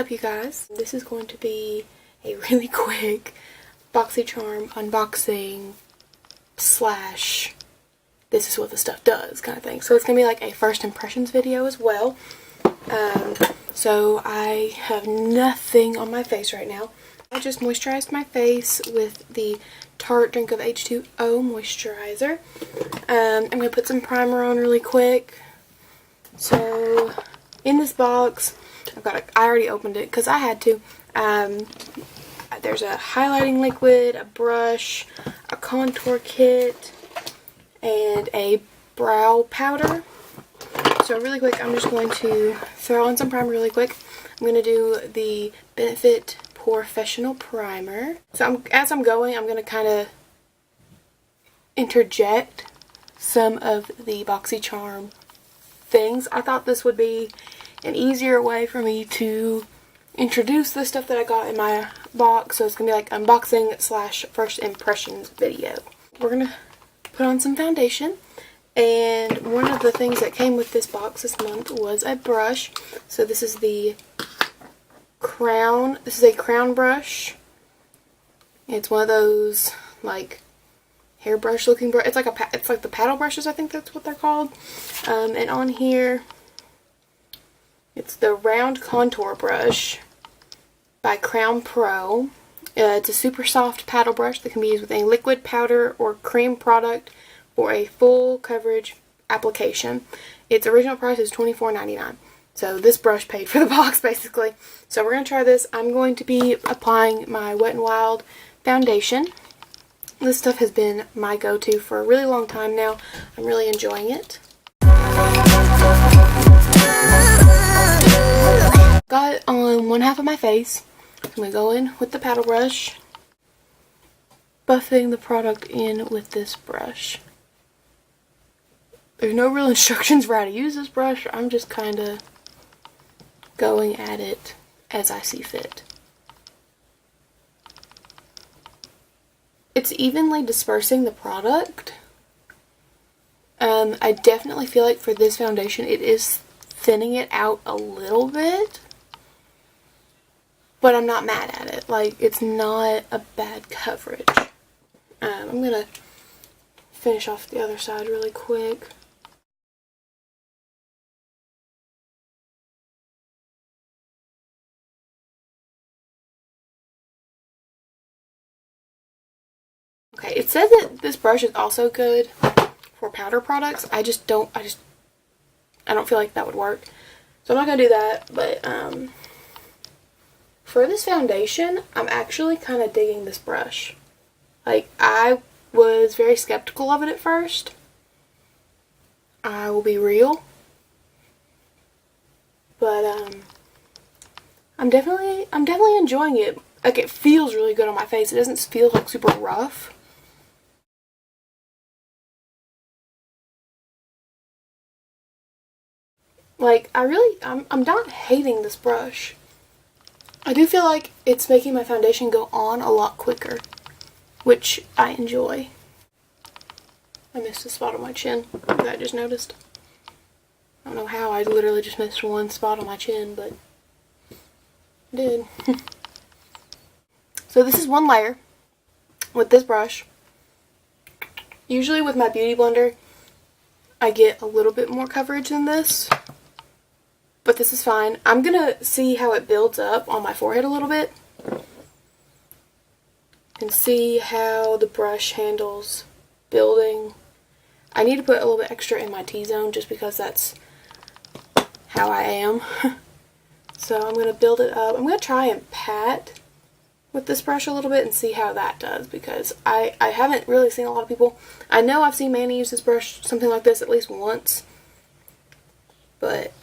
up, you guys? This is going to be a really quick BoxyCharm unboxing slash this is what the stuff does kind of thing. So it's going to be like a first impressions video as well. So I have nothing on my face right now. I just moisturized my face with the Tarte Drink of H2O moisturizer. I'm going to put some primer on really quick. So in this box, I already opened it because I had to. There's a highlighting liquid, a brush, a contour kit, and a brow powder. So really quick, I'm just going to throw on some primer really quick. I'm going to do the Benefit Professional Primer. So as I'm going, I'm going to kind of interject some of the BoxyCharm things. I thought this would be an easier way for me to introduce the stuff that I got in my box. So it's going to be like unboxing slash first impressions video. We're going to put on some foundation. And one of the things that came with this box this month was a brush. So this is the Crown. This is a Crown brush. It's one of those like hairbrush looking brush. It's like the paddle brushes. I think that's what they're called. And on here, it's the Round Contour Brush by Crown Pro. It's a super soft paddle brush that can be used with a liquid, powder, or cream product for a full coverage application. Its original price is $24.99. So this brush paid for the box basically. So we're going to try this. I'm going to be applying my Wet n Wild foundation. This stuff has been my go-to for a really long time now. I'm really enjoying it. Got it on one half of my face. I'm going to go in with the paddle brush, buffing the product in with this brush. There's no real instructions for how to use this brush. I'm just kind of going at it as I see fit. It's evenly dispersing the product. I definitely feel like for this foundation it is thinning it out a little bit. But I'm not mad at it. Like, it's not a bad coverage. I'm going to finish off the other side really quick. Okay, it says that this brush is also good for powder products. I don't feel like that would work. So I'm not going to do that, but for this foundation, I'm actually kind of digging this brush. Like, I was very skeptical of it at first. I will be real. But I'm definitely enjoying it. Like, it feels really good on my face. It doesn't feel like super rough. Like, I'm not hating this brush. I do feel like it's making my foundation go on a lot quicker, which I enjoy. I missed a spot on my chin that I just noticed. I don't know how, I literally just missed one spot on my chin, but I did. So this is one layer with this brush. Usually with my Beauty Blender, I get a little bit more coverage than this. But this is fine. I'm going to see how it builds up on my forehead a little bit. And see how the brush handles building. I need to put a little bit extra in my T-zone just because that's how I am. So I'm going to build it up. I'm going to try and pat with this brush a little bit and see how that does. Because I haven't really seen a lot of people. I know I've seen Manny use this brush, something like this, at least once. But,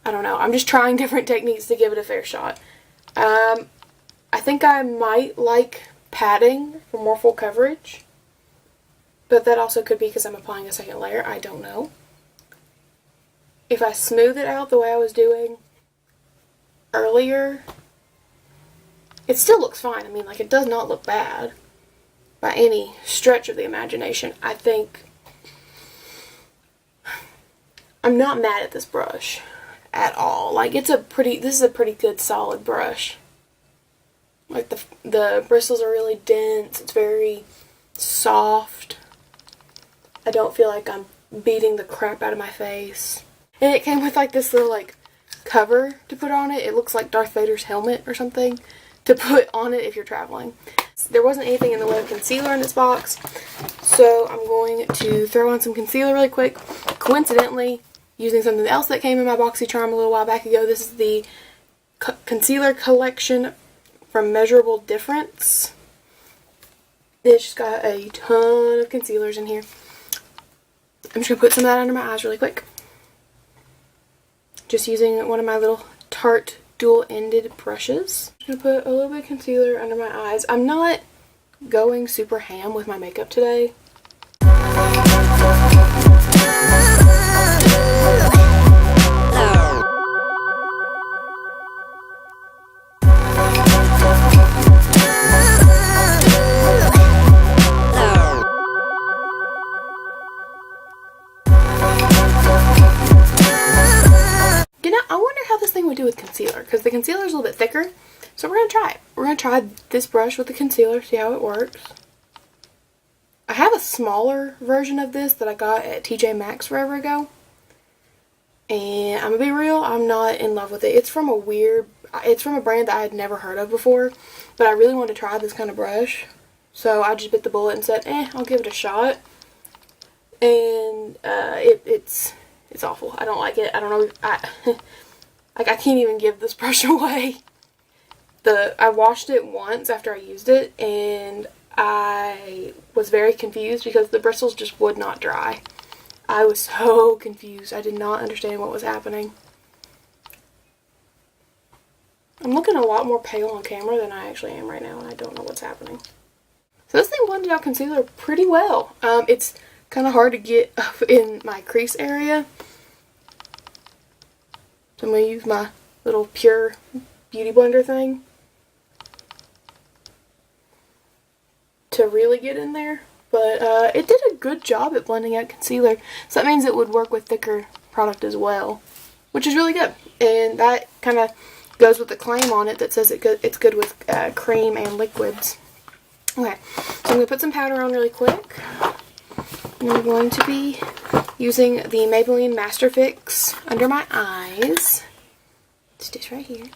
I don't know. I'm just trying different techniques to give it a fair shot. I think I might like patting for more full coverage. But that also could be because I'm applying a second layer. I don't know. If I smooth it out the way I was doing earlier, it still looks fine. I mean, like, it does not look bad by any stretch of the imagination. I think I'm not mad at this brush at all. Like, this is a pretty good solid brush. Like, the bristles are really dense. It's very soft. I don't feel like I'm beating the crap out of my face. And it came with like this little like cover to put on it. It looks like Darth Vader's helmet or something to put on it if you're traveling. There wasn't anything in the way of concealer in this box, so I'm going to throw on some concealer really quick. Coincidentally, using something else that came in my BoxyCharm a little while back ago. This is the concealer collection from Measurable Difference. It's just got a ton of concealers in here. I'm just going to put some of that under my eyes really quick. Just using one of my little Tarte dual-ended brushes. I'm going to put a little bit of concealer under my eyes. I'm not going super ham with my makeup today. I wonder how this thing would do with concealer, because the concealer is a little bit thicker, so we're going to try it. We're going to try this brush with the concealer, see how it works. I have a smaller version of this that I got at TJ Maxx forever ago, and I'm going to be real, I'm not in love with it. It's from a brand that I had never heard of before, but I really wanted to try this kind of brush, so I just bit the bullet and said, I'll give it a shot, and it's awful. I don't like it. I don't know. I can't even give this brush away. I washed it once after I used it, and I was very confused because the bristles just would not dry. I was so confused. I did not understand what was happening. I'm looking a lot more pale on camera than I actually am right now, and I don't know what's happening. So this thing blended out concealer pretty well. It's kind of hard to get up in my crease area. So I'm going to use my little Pure Beauty Blender thing to really get in there. But it did a good job at blending out concealer. So that means it would work with thicker product as well, which is really good. And that kind of goes with the claim on it that says it's good with cream and liquids. Okay, so I'm going to put some powder on really quick. And I'm going to be using the Maybelline Master Fix under my eyes. It's this right here.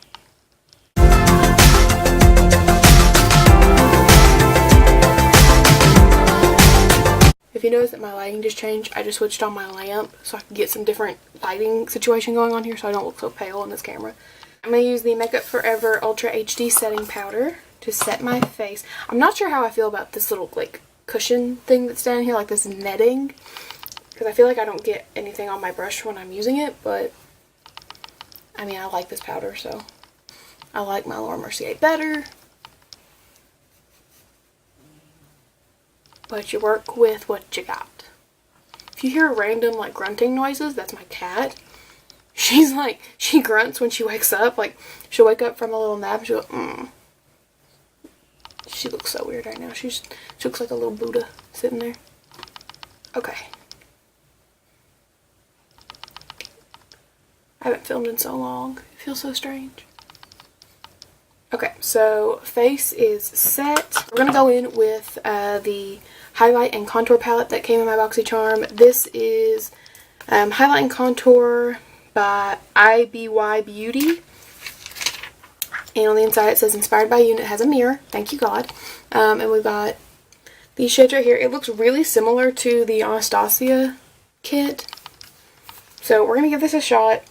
If you notice that my lighting just changed, I just switched on my lamp so I can get some different lighting situation going on here so I don't look so pale in this camera. I'm going to use the Makeup Forever Ultra HD Setting Powder to set my face. I'm not sure how I feel about this little like cushion thing that's down here, like this netting, because I feel like I don't get anything on my brush when I'm using it, but I mean, I like this powder, so I like my Laura Mercier better. But you work with what you got. If you hear random like grunting noises, that's my cat. She's like, she grunts when she wakes up. Like, she'll wake up from a little nap and she'll go, She looks so weird right now. She looks like a little Buddha sitting there. Okay. I haven't filmed in so long. It feels so strange. Okay, so face is set. We're going to go in with the highlight and contour palette that came in my BoxyCharm. This is Highlight and Contour by IBY Beauty. And on the inside it says inspired by you, and it has a mirror. Thank you, God. And we've got these shades right here. It looks really similar to the Anastasia kit. So we're going to give this a shot.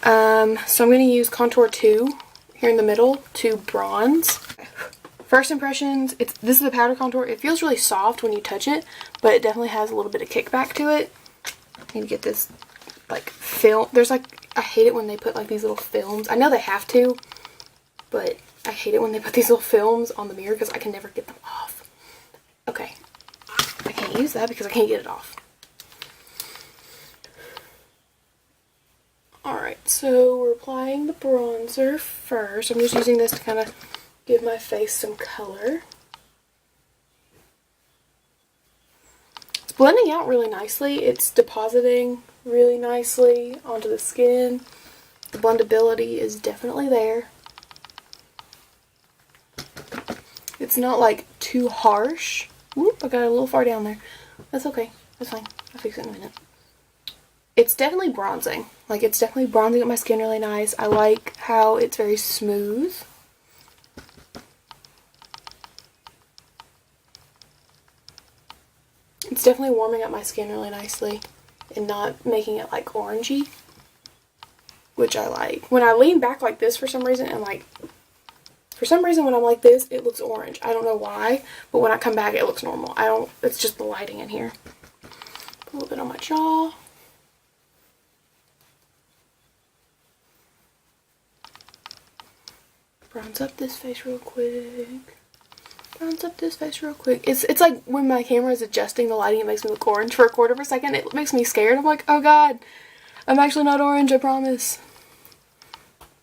So I'm going to use Contour 2 here in the middle to bronze. First impressions, this is the powder contour. It feels really soft when you touch it, but it definitely has a little bit of kickback to it. You get this like film. There's like, I hate it when they put like these little films. I know they have to, but I hate it when they put these little films on the mirror because I can never get them off. Okay, I can't use that because I can't get it off. Alright, so we're applying the bronzer first. I'm just using this to kind of give my face some color. It's blending out really nicely. It's depositing really nicely onto the skin. The blendability is definitely there. It's not like too harsh. Whoop, I got a little far down there. That's okay. That's fine. I'll fix it in a minute. It's definitely bronzing. Like, it's definitely bronzing up my skin really nice. I like how it's very smooth. It's definitely warming up my skin really nicely and not making it like orangey, which I like. When I lean back like this for some reason, and like, for some reason when I'm like this, it looks orange. I don't know why, but when I come back, it looks normal. It's just the lighting in here. Put a little bit on my jaw. Bronze up this face real quick. Bronze up this face real quick. It's like when my camera is adjusting the lighting, it makes me look orange for a quarter of a second. It makes me scared. I'm like, oh god, I'm actually not orange, I promise.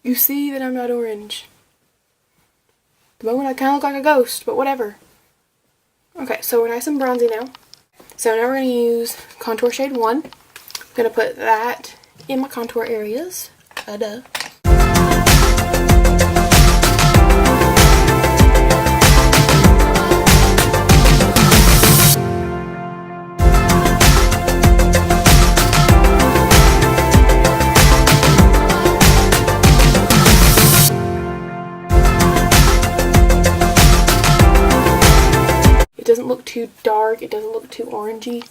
You see that I'm not orange. The moment I kind of look like a ghost, but whatever. Okay, so we're nice and bronzy now. So now we're going to use Contour Shade 1. I'm going to put that in my contour areas. Duh. It doesn't look too dark, it doesn't look too orangey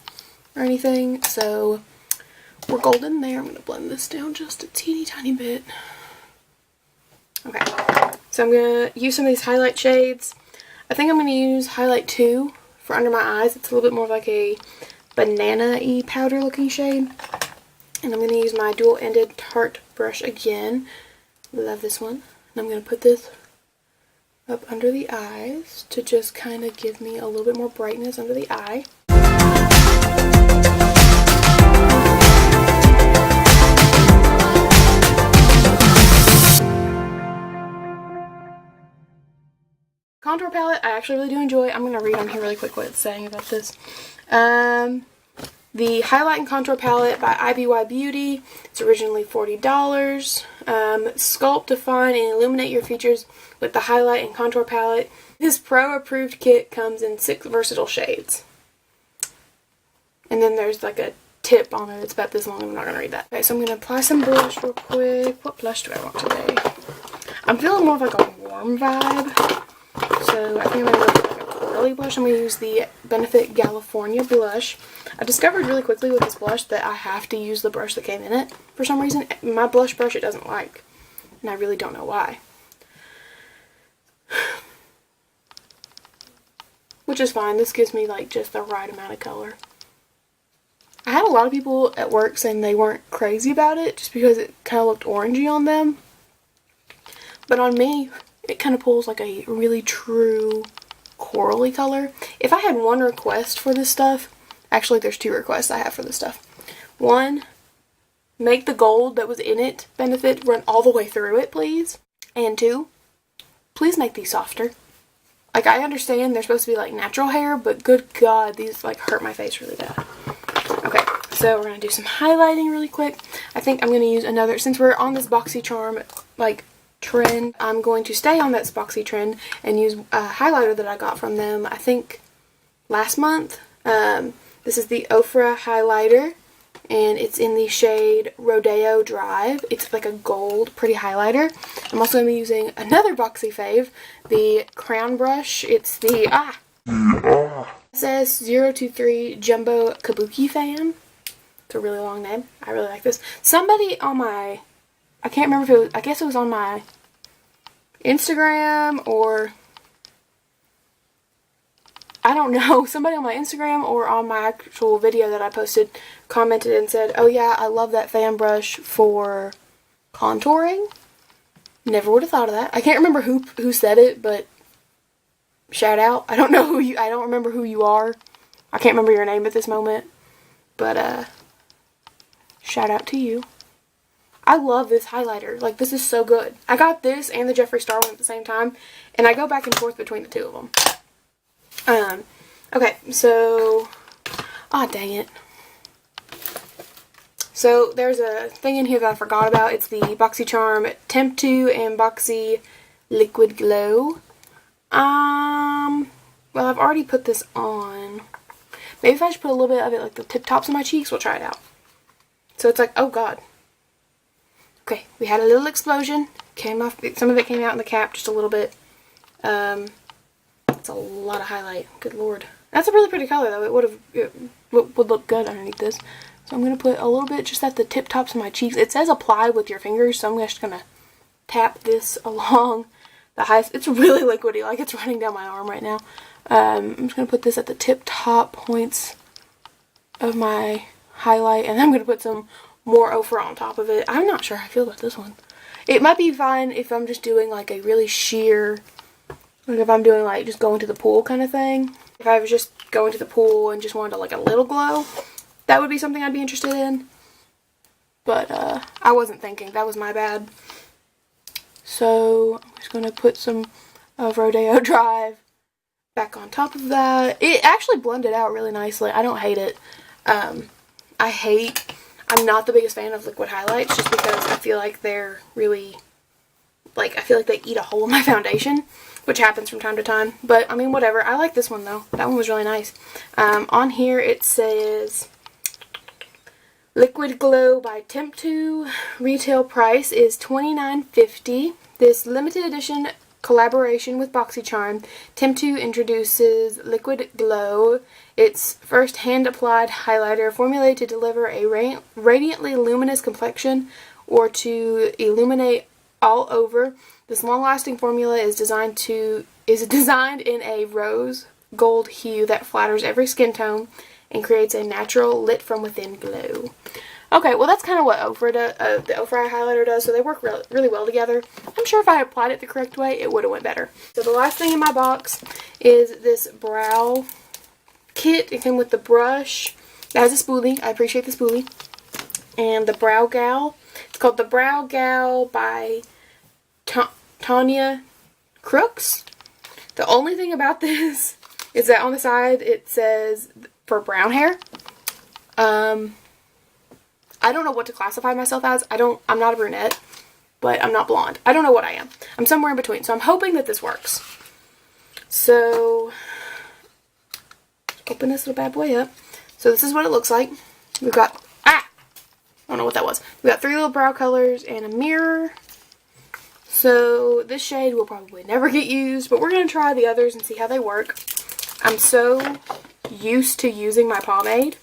or anything, so we're golden there. I'm going to blend this down just a teeny tiny bit. Okay, so I'm going to use some of these highlight shades. I think I'm going to use highlight 2 for under my eyes. It's a little bit more like a banana-y powder looking shade. And I'm going to use my dual-ended Tarte brush again. Love this one. And I'm going to put this up under the eyes to just kind of give me a little bit more brightness under the eye. Contour palette, I actually really do enjoy. I'm going to read on here really quick what it's saying about this. The Highlight and Contour Palette by IBY Beauty. It's originally $40. Sculpt, define, and illuminate your features with the Highlight and Contour Palette. This pro-approved kit comes in 6 versatile shades. And then there's like a tip on it. It's about this long. I'm not going to read that. Okay, so I'm going to apply some blush real quick. What blush do I want today? I'm feeling more of like a warm vibe. So I think I'm going to go with like a corally blush. I'm going to use the Benefit California blush. I discovered really quickly with this blush that I have to use the brush that came in it. For some reason, my blush brush it doesn't like. And I really don't know why. Which is fine. This gives me like just the right amount of color. I had a lot of people at work saying they weren't crazy about it just because it kind of looked orangey on them. But on me, it kind of pulls like a really true corally color. If I had one request for this stuff, actually there's 2 requests I have for this stuff. 1, make the gold that was in it Benefit run all the way through it, please. And 2, please make these softer. Like, I understand they're supposed to be like natural hair, but good god, these like hurt my face really bad. Okay, so we're going to do some highlighting really quick. I think I'm going to use another, since we're on this BoxyCharm like trend, I'm going to stay on that Boxy trend and use a highlighter that I got from them, I think last month. This is the Ofra highlighter, and it's in the shade Rodeo Drive. It's like a gold, pretty highlighter. I'm also going to be using another Boxy fave, the Crown Brush. It's the SS023 Jumbo Kabuki Fan. It's a really long name. I really like this. Somebody on my, I can't remember if it was, I guess it was on my Instagram or, I don't know, somebody on my Instagram or on my actual video that I posted commented and said, oh yeah, I love that fan brush for contouring. Never would have thought of that. I can't remember who said it, but shout out. I don't remember who you are. I can't remember your name at this moment, but shout out to you. I love this highlighter. Like, this is so good. I got this and the Jeffree Star one at the same time, and I go back and forth between the 2 of them. Okay, so, dang it. So there's a thing in here that I forgot about. It's the BoxyCharm Temp2 and Boxy Liquid Glow. Well, I've already put this on. Maybe if I just put a little bit of it like the tip tops of my cheeks, we'll try it out. So it's like, oh god. Okay, we had a little explosion. Came off. Some of it came out in the cap, just a little bit. It's a lot of highlight. Good lord. That's a really pretty color though. It would look good underneath this. So I'm going to put a little bit just at the tip tops of my cheeks. It says apply with your fingers, so I'm just going to tap this along the highest. It's really liquidy, like it's running down my arm right now. I'm just going to put this at the tip top points of my highlight, and then I'm going to put some more ochre on top of it. I'm not sure how I feel about this one. It might be fine if I'm just doing like a really sheer, like if I'm doing like just going to the pool kind of thing. If I was just going to the pool and just wanted like a little glow, that would be something I'd be interested in. But I wasn't thinking. That was my bad. So I'm just going to put some of Rodeo Drive back on top of that. It actually blended out really nicely. I don't hate it. I'm not the biggest fan of liquid highlights just because I feel like they're really, like, I feel like they eat a hole in my foundation, which happens from time to time. But, I mean, whatever. I like this one, though. That one was really nice. On here it says Liquid Glow by Temp2. Retail price is $29.50. This limited edition collaboration with BoxyCharm, Temp2 introduces Liquid Glow, its first hand-applied highlighter formulated to deliver a radiantly luminous complexion or to illuminate all over. This long-lasting formula is designed in a rose gold hue that flatters every skin tone and creates a natural lit from within glow. Okay, well that's kind of what the ochre eye highlighter does, so they work really well together. I'm sure if I applied it the correct way, it would have went better. So the last thing in my box is this brow kit. It came with the brush. It has a spoolie. I appreciate the spoolie. And the Brow Gal. It's called the Brow Gal by Tanya Crooks. The only thing about this is that on the side it says for brown hair. I don't know what to classify myself as. I'm not a brunette, but I'm not blonde. I don't know what I am. I'm somewhere in between, so I'm hoping that this works. So, open this little bad boy up. So this is what it looks like. We've got, I don't know what that was. We've got 3 little brow colors and a mirror. So this shade will probably never get used, but we're going to try the others and see how they work. I'm so used to using my pomade.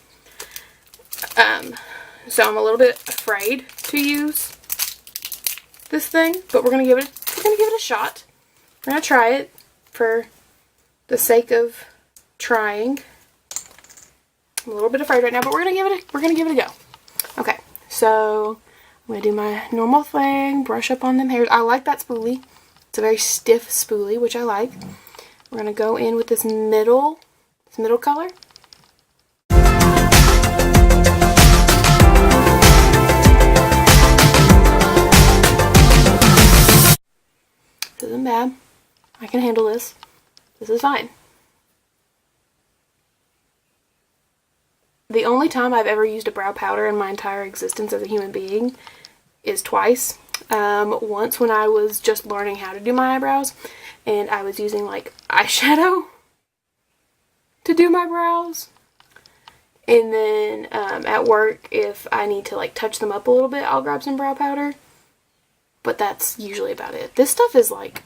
So I'm a little bit afraid to use this thing, but we're gonna give it a shot. We're gonna try it for the sake of trying. I'm a little bit afraid right now, but we're gonna give it a go. Okay, so I'm gonna do my normal thing, brush up on them hairs. I like that spoolie. It's a very stiff spoolie, which I like. We're gonna go in with this middle color. This isn't bad. I can handle this. This is fine. The only time I've ever used a brow powder in my entire existence as a human being is twice. Once when I was just learning how to do my eyebrows, and I was using like eyeshadow to do my brows. And then at work, if I need to like touch them up a little bit, I'll grab some brow powder. But that's usually about it. This stuff is like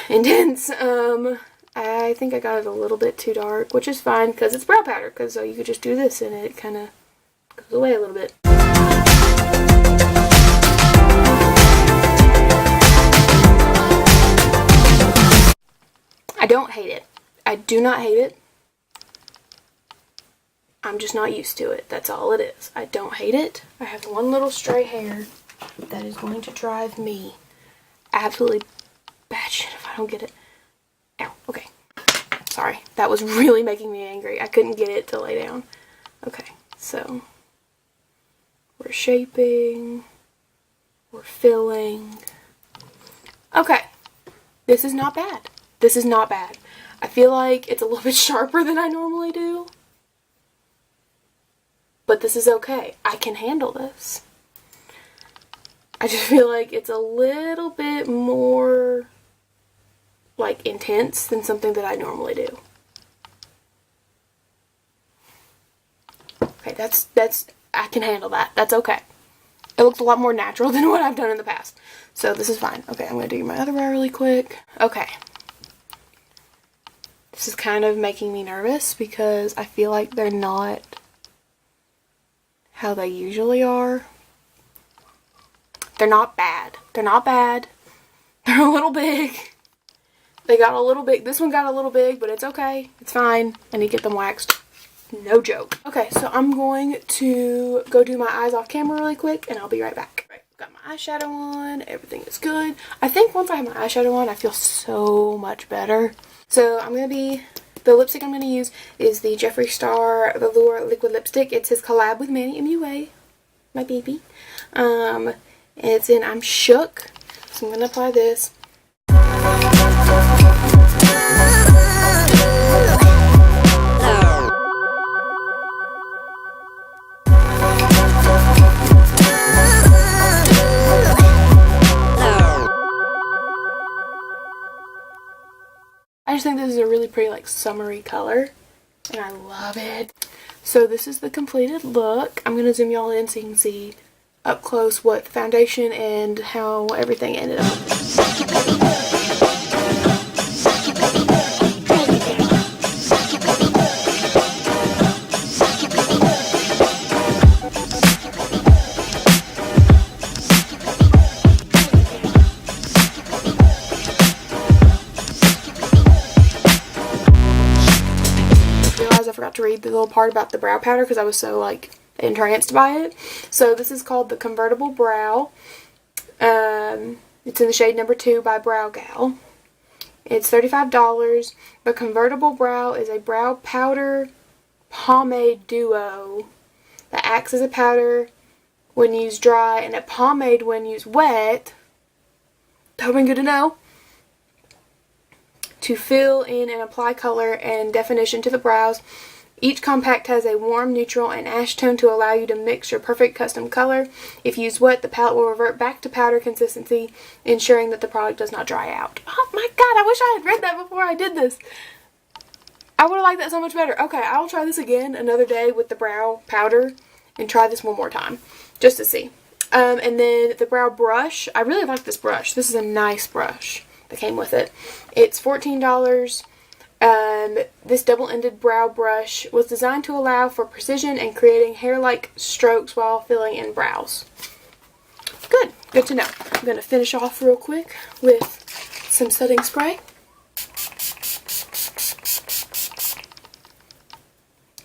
intense. I think I got it a little bit too dark, which is fine because it's brow powder. Because you could just do this and it kind of goes away a little bit. I don't hate it. I do not hate it. I'm just not used to it. That's all it is. I don't hate it. I have one little stray hair that is going to drive me absolutely batshit if I don't get it. Ow. Okay. Sorry. That was really making me angry. I couldn't get it to lay down. Okay. So, we're shaping. We're filling. Okay. This is not bad. This is not bad. I feel like it's a little bit sharper than I normally do. but this is okay. I can handle this. I just feel like it's a little bit more like intense than something that I normally do. Okay, that's I can handle that. That's okay. It looks a lot more natural than what I've done in the past. So this is fine. Okay, I'm going to do my other brow really quick. Okay. This is kind of making me nervous because I feel like they're not how they usually are. They're not bad. They're not bad. They're a little big. They got a little big. This one got a little big, but it's okay. It's fine. I need to get them waxed. No joke. Okay, so I'm going to go do my eyes off camera really quick, and I'll be right back. Right, got my eyeshadow on. Everything is good. I think once I have my eyeshadow on, I feel so much better. So the lipstick I'm going to use is the Jeffree Star Velour Liquid Lipstick. It's his collab with Manny MUA, my baby. It's in I'm Shook. So I'm going to apply this. I just think this is a really pretty like summery color and I love it. So this is the completed look. I'm going to zoom y'all in so you can see up close what the foundation and how everything ended up. I forgot to read the little part about the brow powder because I was so like entranced by it. So this is called the Convertible Brow. It's in the shade number 2 by Brow Gal. It's $35. The Convertible Brow is a brow powder pomade duo that acts as a powder when used dry and a pomade when used wet. That would be good to know. To fill in and apply color and definition to the brows. Each compact has a warm, neutral, and ash tone to allow you to mix your perfect custom color. If used wet, the palette will revert back to powder consistency, ensuring that the product does not dry out. Oh my god, I wish I had read that before I did this. I would have liked that so much better. Okay, I will try this again another day with the brow powder and try this one more time just to see. And then the brow brush. I really like this brush. This is a nice brush that came with it. It's $14. This double-ended brow brush was designed to allow for precision and creating hair-like strokes while filling in brows. Good to know. I'm going to finish off real quick with some setting spray.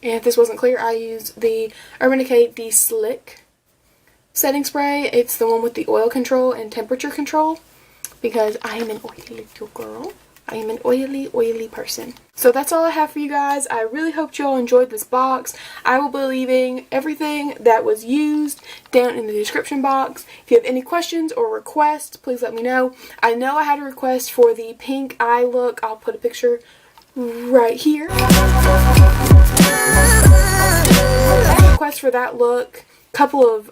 And if this wasn't clear, I used the Urban Decay De-Slick setting spray. It's the one with the oil control and temperature control because I am an oily little girl. I am an oily person. So that's all I have for you guys. I really hope you all enjoyed this box. I will be leaving everything that was used down in the description box. If you have any questions or requests, please let me know. I know I had a request for the pink eye look. I'll put a picture right here. I had a request for that look I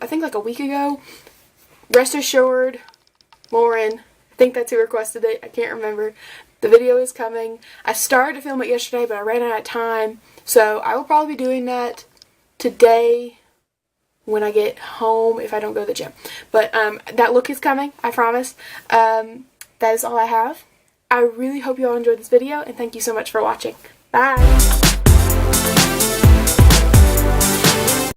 think like a week ago. Rest assured, Lauren, I think that's who requested it. I can't remember. The video is coming. I started to film it yesterday, but I ran out of time. So I will probably be doing that today when I get home if I don't go to the gym. But that look is coming, I promise. That is all I have. I really hope you all enjoyed this video, and thank you so much for watching. Bye!